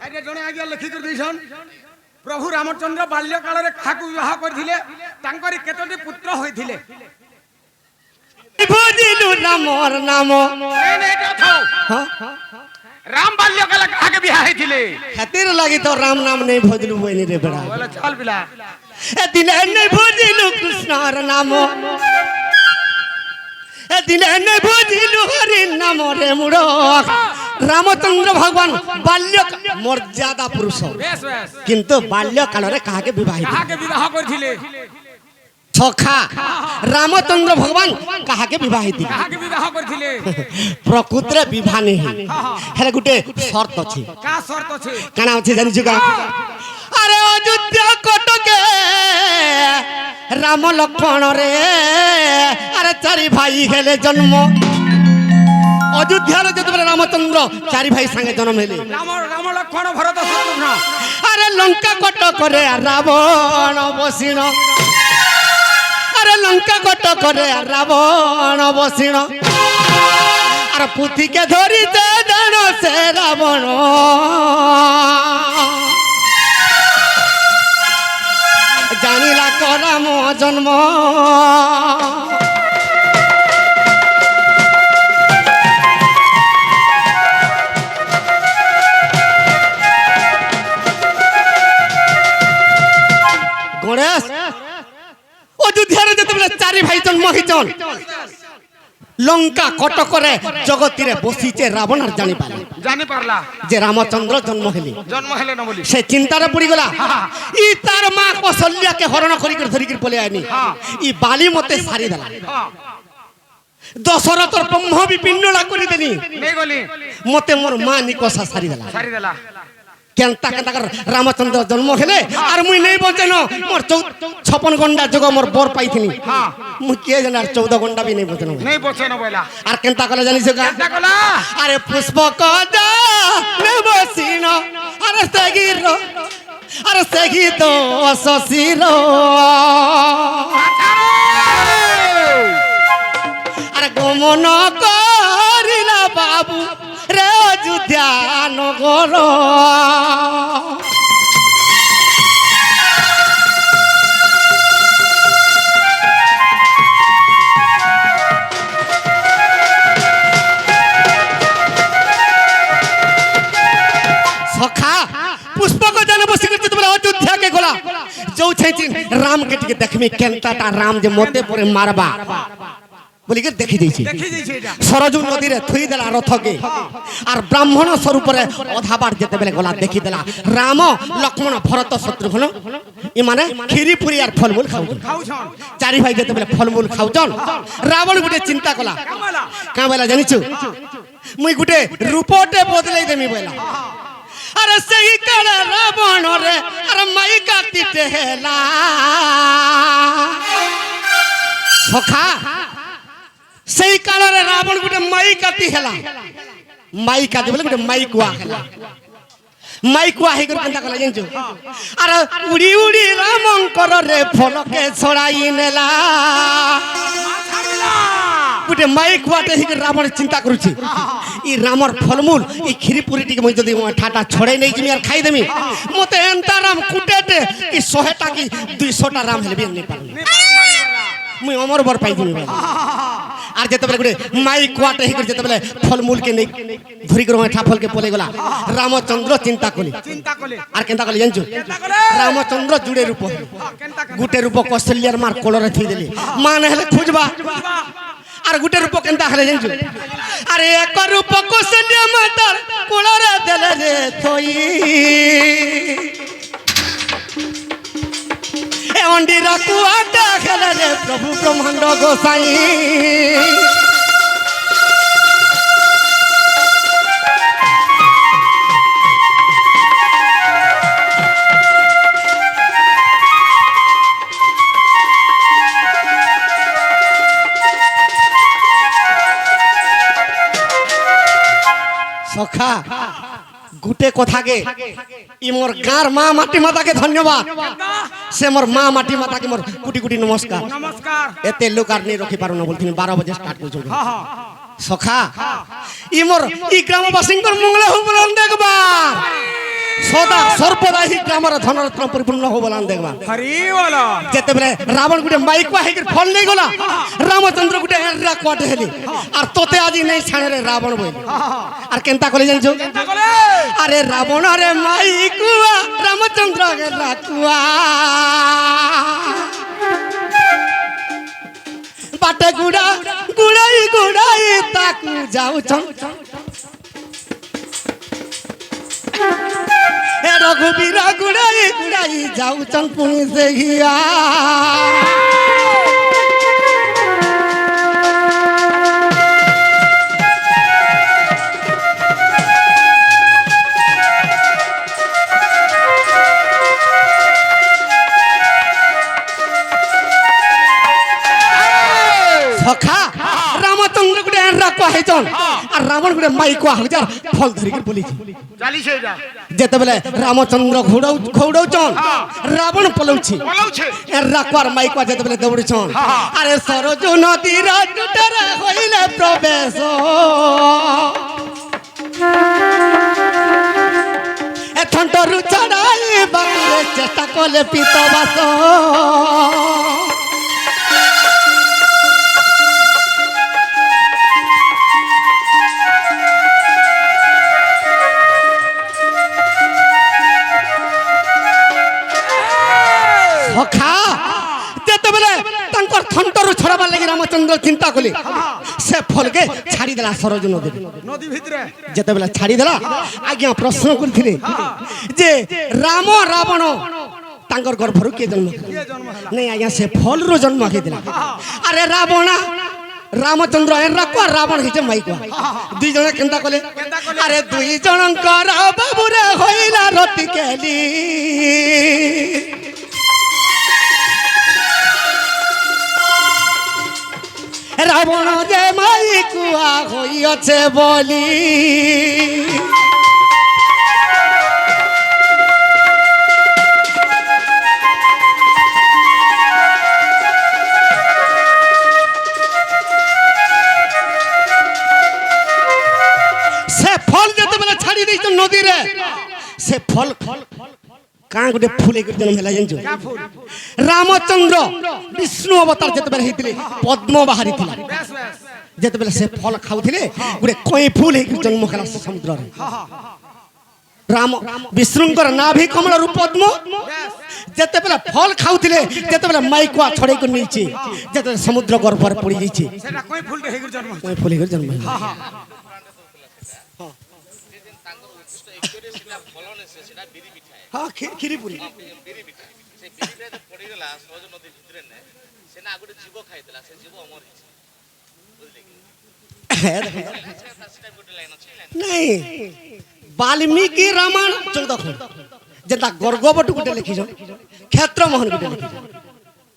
আগে জনে আগে লিখি করে দিছন প্রভু রামচন্দ্র বাল্যকালে কাহাকু বিবাহ করিলে তাঙ্করি কেতটি পুত্র হইଥିଲେ বুঝিলু রামর নাম রাম বাল্যকালে কাহাকে বিবাহ হইଥିଲେ খাতির লাগি তো রাম নাম নেই ভজলু বইনি রে বেড়া বলে চল বিলা এদিন নেই ভজিলু কৃষ্ণর নাম এদিন নেই ভজিলু হরির নাম রে মুড় রামচন্দ্র ভগবান বাল্য মর্যাদা পুরুষ বেশ বেশ কিন্তু বাল্যকালে কাহাকে বিবাহ করিলে সখা রামচন্দ্র ভগবান কাহাকে বিবাহিত বিবাহ করিলে প্রকৃতরে বিবাহ নেই হেরে গুটে শর্ত আছে কা শর্ত আছে কানা আছে জানিছো কা আরে অযোধ্যা কটকে রাম লক্ষ্মণ রে আরে চারি ভাই হেলে জন্ম অযোধ্যার যেতবেলে রামচন্দ্র চারি ভাই সঙ্গে জন্ম হেলে রাম লক্ষ্মণ ভরত শত্রুঘ্ন আরে লঙ্কা কটকরে রাবণ বসিণ আরে লঙ্কা কটকরে রাবণ বসিণ আর পুথিকে ধরিতে জান সে রাবণ জানিলা রাম জন্ম গণেশ অযোধ্যার যেতবেলে চারি ভাই জন্ম হইছন লঙ্কা কটকরে জগতিরে বসিছে রাবণ আর জানি পারলা যে রামচন্দ্র জন্ম হেলে না বলি সে চিন্তারে পড়ি গলা ই তার মা কৌশল্যাকে হরণ করি ধরি বলে আনি ই বালি মতে সারি দেলা দশরথর ব্রহ্ম বিপিন্নলা করি দেনি মতে মোর মা নিকষা সারি দেলা কেনতা কেনতা রামচন্দ্র জন্ম হেলে আর মুই নেই বলছেন মোর 56 ঘন্টা যোগ মোর বর পাইছিনি মুই কে জানি আর 14 ঘন্টা বি নেই বলছেন আর কেনতা কলে জানিস আরে পুষ্পক বসিন আরে সেগির আরে সেগি তো শশির আরে গমন করিলা বাবু রে অযোধ্যা নগর সখা পুষ্পক জানে বসি করতে তোমরা অযোধ্যাকে গোলা যৌ ছাইছিন রাম কে টিকে দেখমি কেনতাটা রাম যে মতে পরে মারবা বলি কে দেখি দিয়েছি সরজু নদীরে থুই দেলা রথকে আর ব্রাহ্মণ স্বরূপরে অধাবার যেতে বেলে গলা দেখি দেলা রাম লক্ষ্মণ ভরত শত্রুঘ্ন ই মানে খিরি পুরি আর ফলমূল খাউছন চারি ভাই যেতে বেলে ফলমূল খাউছন রাবণ গুটে চিন্তা কলা কা বলা জানিছু মুই গুটে রূপটে বদলাই দেমি বলা আরে সেই কালে রাবণ রে আরে মাই কাটিতে হেলা সখা সেই কালরে রাবণ গুটে মাই কাটি হেলা মাই কাটি বলে গুটে মাই কুয়া হেলা মাই কুয়া হে করে চিন্তা কলা জানছো আর উড়ি উড়ি রামঙ্কর রে ফলকে ছড়াই নেলা গুটে মাই কুয়াতে হে রাবণ চিন্তা করুছি ই রামর ফলমূল ই খিরি পুরি টিকে মই যদি ঠাটা ছড়াই নেই জিমি আর খাই দেমি মতে এন্তা রাম কুটেতে ই 100 টা কি 200 টা রাম হেলে বি নেই পারি মুই অমর বর পাই দিমি আর যেতবেলে গুটে মাই কুয়াতে হে করে যেতবেলে ফলমূল কে নেই ধরি করে ঠা ফলকে পলে গলা রামচন্দ্র চিন্তা কলি আর কেনতা কলি জানছো রামচন্দ্র জুড়ে রূপ গুটে রূপ কৌশল্যার মার কোলরে থই দেলি মা না হলে খুঁজবা আর গুটে রূপ কেনতা হলে জানছো আরে এক রূপ কৌশল্যা মাতার কোলরে দেলে রে থই এ অন্ডিরা কুয়াটা খেলে রে প্রভু ব্রহ্মাণ্ড গোসাই সখা গুটে কথাকে ই মোর গাঁর মা মাটি মাতাকে ধন্যবাদ সে মোর মা মাটি মাতাকে মোর কোটি কোটি নমস্কার এতে লোক আর নেই রখি পারো না বলತೀನಿ 12 বাজে স্টার্ট করছো সখা ই মোর ই গ্রামবাসীঙ্কর মঙ্গল হুবলন দেখবা সদা সর্বদা হি গ্রামর ধনরত্ন পরিপূর্ণ হো বলান দেখবা হরি বলো যেতেবেলে রাবণ গুটে মাইকুয়া হেকি ফল নেই গলা রামচন্দ্র গুটে এরা কোয়াটে হেলি আর তোতে আজি নেই ছাড়ে রাবণ বই আর কেনতা কলে জানছো আরে রাবণ আরে মাইকুয়া রামচন্দ্র গেলা কুয়া বাটে গুড়া গুড়াই গুড়াই তাকু যাউছন এ রঘুবীরা গুড়াই গুড়াই যাউছন পুনি দেখিয়া সখা রামচন্দ্র গুটে এরা কোয়া হইছন আর রাবণ গুটে মাই কোয়া হইছার ফল ধরিকে বলিছি চালি সেইটা যেতেবেলে রামচন্দ্র ঘৌড়ৌছন রাবণ পলাউছি এরা কোয়ার মাই কোয়া যেতেবেলে দৌড়ছন আরে সরজ নদীর জুটারে হইলে প্রবেশ এ ঠন্টরু চড়াই বাংলে চেষ্টা করলে পিতবাস সখা যেতেবেলে তাঙ্কর থন্টরু ছড়াবার লাগি রামচন্দ্র চিন্তা কলি সে ফলকে ছাড়ি দেলা সরজ নদী নদী ভিতরে যেতেবেলে ছাড়ি দেলা আজ্ঞা প্রশ্ন করিଥିଲେ যে রাম রাবণ তাঙ্কর গর্ভରୁ କିଏ ଜନ୍ମ ନାଇଁ ଆଜ୍ଞା ସେ ଫଲରୁ ଜନ୍ମ ହେଇଥିଲା ଆରେ ରାବଣ ରାମଚନ୍ଦ୍ର ଏରାକୁ ରାବଣ ହେଇছে ମାଇକୁଆ ଦୁଇ ଜଣ କେନ୍ତା କଲେ ଆରେ ଦୁଇ ଜଣଙ୍କର ବାବୁରେ ହଇଲା ରତି କେଲି রাবণ যে মাইকুয়া হইছে বলি সে ফল যেতেবেলে ছাড়ি দিয়েছ নদীরে সে ফল কাঁ গোটে ফুল এই জন্ম হেলা জানিছ রামচন্দ্র বিষ্ণু অবতার যেতেবেলে হইতিলে পদ্ম বাহারি ଥିଲା যেতেবেলে সে ফল খাউଥିଲେ গোটে কই ফুল এই জন্ম হেলা সমুদ্ରରେ রাম বিষ্ণুଙ୍କର নাভি কমলରୁ পদ্ম যেতেবেলে ফল খাউଥିଲେ যেতেবেলে মাইকুয়া ছড়াই করে নিয়েছে যেতেবেলে সমুদ্র গর্ভরে পড়ি যাইছে সেটা কই ফুলটা হেগির জন্ম কই ফুল এই জন্ম হ্যাঁ খিরি পুরি নাই বাল্মীকি রামায়ণ 14 খণ্ড যেটা গর্গবটু গুটে লিখিছ ক্ষেত্র মোহন গুটে লিখিছ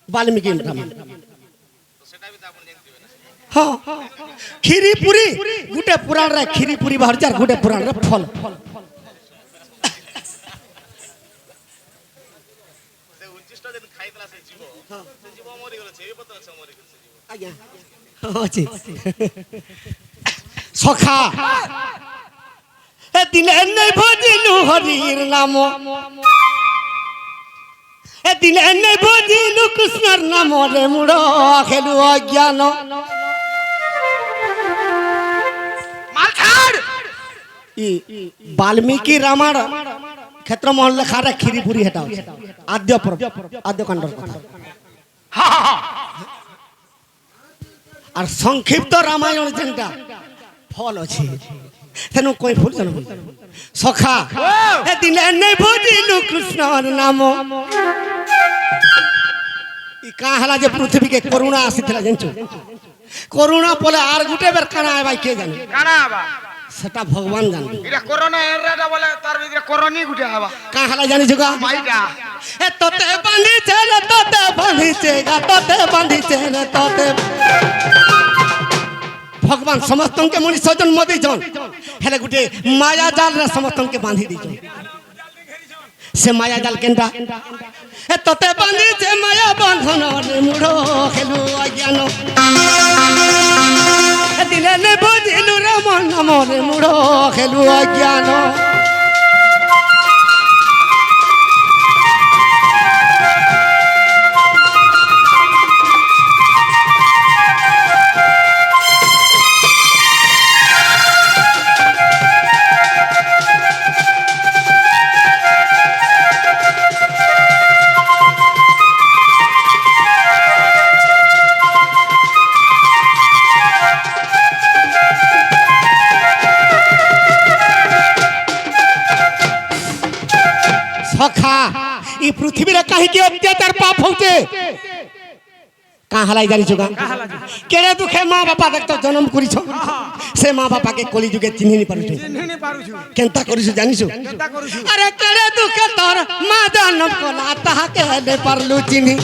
বাল্মীকি রামায়ণ হ্যাঁ খিরি পুরি গুটে পুরাণ রে খিরি পুরি বাহার আর গুটে পুরাণ রে ফল সখা এদিন এনে ভজিলু হরির নাম এদিন এনে ভজিলু কৃষ্ণর নাম রে মুড় খেলু অজ্ঞান বাল্মীকি রামায়ণ ক্ষেত্র মহল লেখারে খিরি পুরি হেটা আদ্য পর্ব আদ্য কাণ্ডর কথা আর সংক্ষিপ্ত রামায়ণ যেটা ফল আছে তেনু কই ফুল জানো সখা এদিন এনে বুঝিলু কৃষ্ণর নাম ই কা হলা যে পৃথিবীকে করুণা আসিଥିଲା জানছো করুণা পলে আর গুটে বের কানা ভাই কে জানে কানা আবা সেটা ভগবান জানে এটা করোনা এরাটা বলে তার ভিতরে করোনি গুটে আবা কা হলা জানিছো গা মাইটা এ তোতে বাঁধিছে রে তোতে বাঁধিছে গা তোতে বাঁধিছে রে তোতে ভগবান সমস্তকে মনুষ্য জন্ম দিয়েছেন হেলে গোটে মায়া জাল রে সমস্তকে বাঁধি দিয়েছেন সে মায়া জাল কেনটা এ তোতে বাঁধিছে মায়া বন্ধন রে মুড় খেলু অজ্ঞান এ দিলে নে বুঝিলু রাম নাম রে মুড় খেলু অজ্ঞান সখা ই পৃথিবীরে কাহিকি অত্যাচার পাপ হচ্ছে কাহালাই জানিছো গা কেড়ে দুঃখে মা বাপা দেখতো জন্ম করিছ সে মা বাপাকে কলি যুগে চিনি নি পারুছ চিহ্নি পারুছু কেনতা করিছ জানিছো কেনতা করুছু আরে কেড়ে দুঃখে তোর মা জন্ম কলা তাহাকে হেলে পারলু চিনি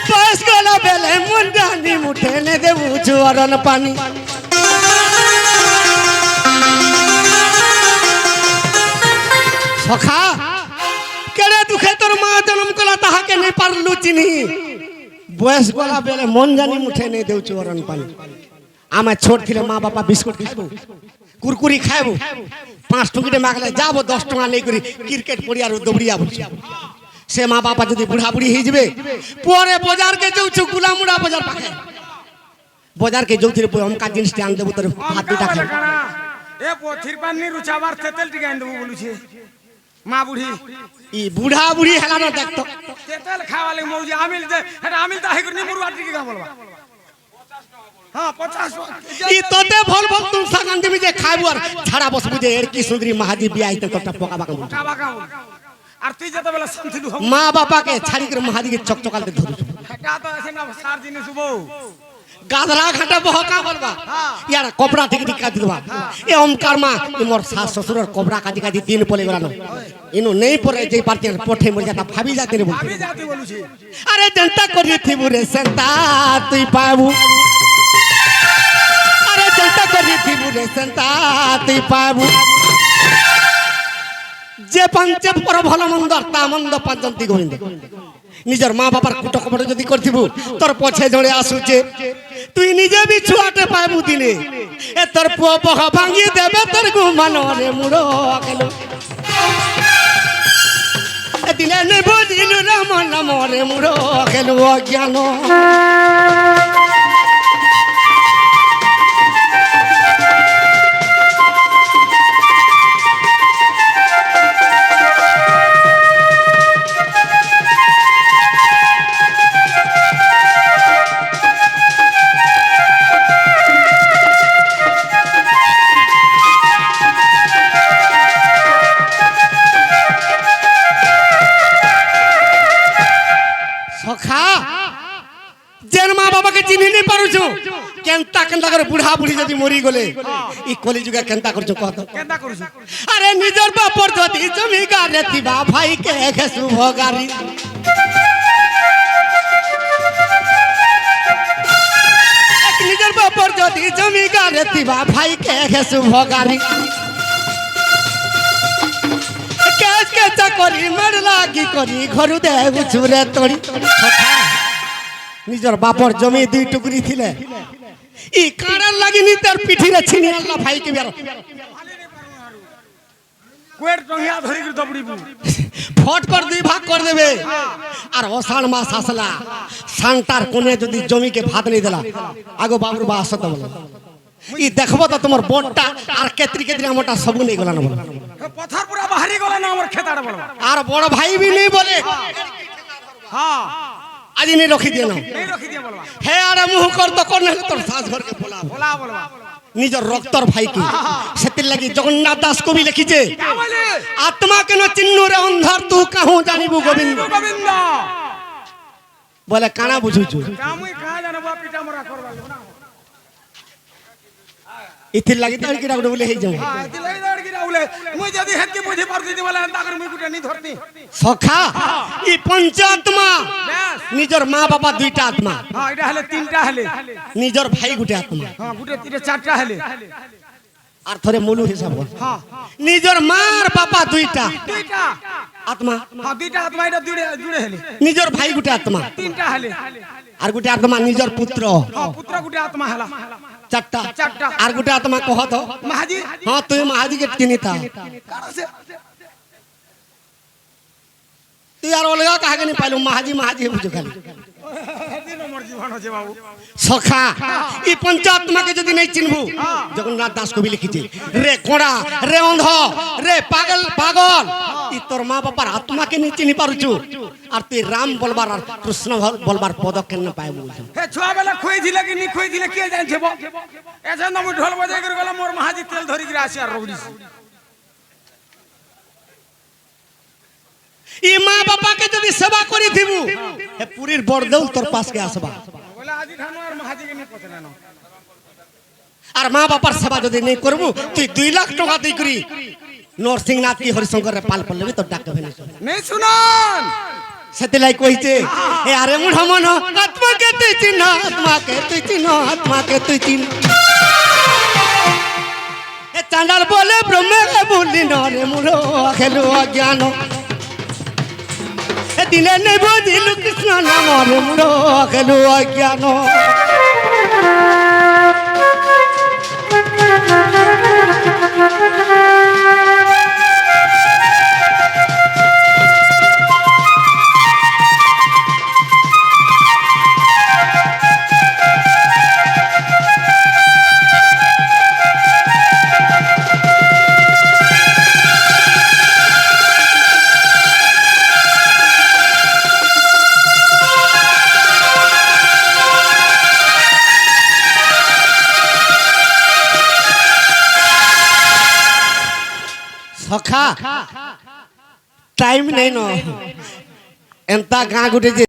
বয়স গলা বেলে মন জানি মুঠে নে দেবু জোয়ারন পানি সখা কেড়ে দুঃখে তোর মা জন্ম কলা তাহাকে নেই পারলু চিনি বয়স গলা বেলে মন জানি মুঠে নেই দেউ চোরন পানি আমার ছোট ছিলে মা বাবা বিস্কুট খাইবো কুরকুরি খাইবো 5 টুকিটে মাগলে যাবো 10 টাকা নেই করি ক্রিকেট পড়িয়ার দৌড়িয়া বলছি সে মা বাবা যদি বুড়া বুড়ি হয়ে যাবে পরে বাজারকে যাচ্ছ গুলামুড়া বাজার পাখে বাজারকে যাচ্ছিল অমকা জিনিসটা আন দেবো তোর হাত দুটা খাই এ পথির পানি রুচাবার তেতেল টিকে আন দেবো বলুছে মা বুড়ি ই বুড়া বুড়ি হেলানো দেখতো তেতেল খাওয়ালে মৌজি আমিল দে এটা আমিল দাহি করে নিমুর বাটি কে বলবা হ্যাঁ 50 ই তোতে ভল ভল তুম সাগান দিবি যে খাইবো আর ছাড়া বসবু যে এর কি সুন্দরী মাহাজি বিয়া আইতে তোটা পোকা বাকা বল কাবা আর তুই যেতে বেলা শান্তিলু হব মা বাবাকে ছাড়ি করে মাহাজিকে চকচকালতে ধরু এটা তো আছে না সার জিনিস বউ গাদরা ঘাটা বহকা বলবা ইয়ার কপড়া ঠিক ঠিক কাটি দেবা এ ওমকার মা ই মোর শাশ শ্বশুরের কপড়া কাটি কাটি দিন পলে গলানো ইনো নেই পরে যে পার্টি পঠে মরে যাতা ভাবি যাতে রে আমি যাতে বলুছি আরে জনতা করি থিবু রে সেন্তা তুই পাবু আরে জনতা করি থিবু রে সেন্তা তুই পাবু যে পঞ্চে পর ভালো মন্দ তা মন্দ পাঁচন্তি গোবিন্দ নিজের মা বাবার কুটো কপড়ে যদি করথিবু তোর পছে জড়ে আসুছে তুই নিজে বি ছুয়াতে পাইবু দিনে এ তোর পুଅ বহ ভাঙি দেবে তোর গুমানো রে মুড়ো গেল এ দিনে নে বুঝিলু রে মন মরে মুড়ো গেল অজ্ঞান সখা যেন মা বাবাকে চিনি নি পারুছু কেনতা কেনতা করে বুড়া বুড়ি যদি মরি গলে ই কলি যুগে কেনতা করছো কত কেনতা করুছু আরে নিজর বাপর যদি জমি গারে তিবা ভাই কে ঘেসু ভগারি নিজর বাপর যদি জমি গারে তিবা ভাই কে ঘেসু ভগারি কেস কেচা করি মার লাগি করি ঘরু দেবু চুরে তড়ি নিজর বাপর জমি 2 টুকরি ছিলে ই কাড়ার লাগিনি তার পিঠিরে ছিনি আল্লাহ ভাইকে বের কোয়ের টঙ্গিয়া ধরি করে দবড়িবু ফট কর 2 ভাগ করে দেবে আর অষাঢ় মাস আসলা সান্তার কোনে যদি জমিকে ভাত নেই দিলা আগো বাবুর বা আসত বল ই দেখবো তো তোমার বড়টা আর কেত্রি কেত্রি আমারটা সব নেই গলা না বল পথার পুরা বাহারি গলা না আমার খেতাড় বলবা আর বড় ভাই বি নেই বলে হ্যাঁ আজি নেই রখি দিয়ে না এই রখি দিয়ে বলবা হে আরে মুহ কর তো কোন তোর শাস ঘরকে বলা বলা বলবা নিজের রক্তর ভাইকে সেতির লাগি জগন্নাথ দাস কবি লিখিছে আত্মা কেন চিহ্ন রে অন্ধার তু কাহু জানিবু গোবিন্দ গোবিন্দ বলে কানা বুঝুছু কামুই খা জানবা পিটা মরা করবা না ইথির লাগি তার কি ডাকড় বলে হেই যাও হ্যাঁ দিলাই দাড় কি রাউলে মুই যদি হেতকে বুঝি পারতি দি বলে তা করে মুই গুটা নি ধরতি সখা ই পঞ্চাত্মা ব্যাস নিজের মা বাবা 2টা আত্মা হ্যাঁ এটা হলে 3টা হলে নিজের ভাই গুটে আত্মা হ্যাঁ গুটে 3টা 4টা হলে আর থরে মূল হিসাব হ্যাঁ নিজের মার বাবা 2টা 2টা আত্মা হ্যাঁ 2টা আত্মা এটা জুড়ে হলে নিজের ভাই গুটে আত্মা 3টা হলে আর গুটে আত্মা নিজের পুত্র হ্যাঁ পুত্র গুটে আত্মা হলা 4টা 4টা আর গুটে আত্মা কহ তো মাহাজি হ্যাঁ তুই মাহাজিকে চিনিতা কারছে তুই আর অলগা কাহাকে নি পাইলু মাহাজি মাহাজি বুঝো খালি সেদিন মোর জীবন আছে বাবু। সখা ই পঞ্চাত্মাকে যদি নাই চিনবু, জগন্নাথ দাস কবি লিখিছে, রে কোড়া, রে অন্ধ, রে পাগল পাগল, ই তোর মা বাবার আত্মাকে নি চিনি পারুছু, আর তুই রাম বলবার আর কৃষ্ণ বলবার পদ কেন পাইবু? হে ছুয়া বেলা খুঁইছিলে কি নি খুঁইছিলে কে জানছে বো? এজন আমি ঢোল বাজাই করে গেলাম, মোর মাহাজি তেল ধরি করে আসি আর রগড়িছি। ই মা বাবাকে যদি সেবা করি দিবু, হে পুরীর বড়দেউল তোর পাশকে আসবা। বলে আজি খানো আর মাহাজিকে নি পছন্দ না। আর মা বাবার সেবা যদি নেই করবু, তুই 2 লাখ টাকা দেই করি নরসিংনাথ কি হরিশঙ্কর পাল পল্লবী তোর ডাক হবে না। নেই শুনুন, সেতিলাই কইছে, এ আরে মুঢ় মন আত্মাকে তুই চিন, আত্মাকে তুই চিন, আত্মাকে তুই চিন। এ চাঁদাল বলে ব্রহ্মকে বলি নরে মুঢ় খেলু অজ্ঞান, এ দিনে নেই বুঝিলু কৃষ্ণ নাম রে মুঢ় খেলু অজ্ঞান। সখা টাইম নাই ন, এন্তা গাঁ গুটে যে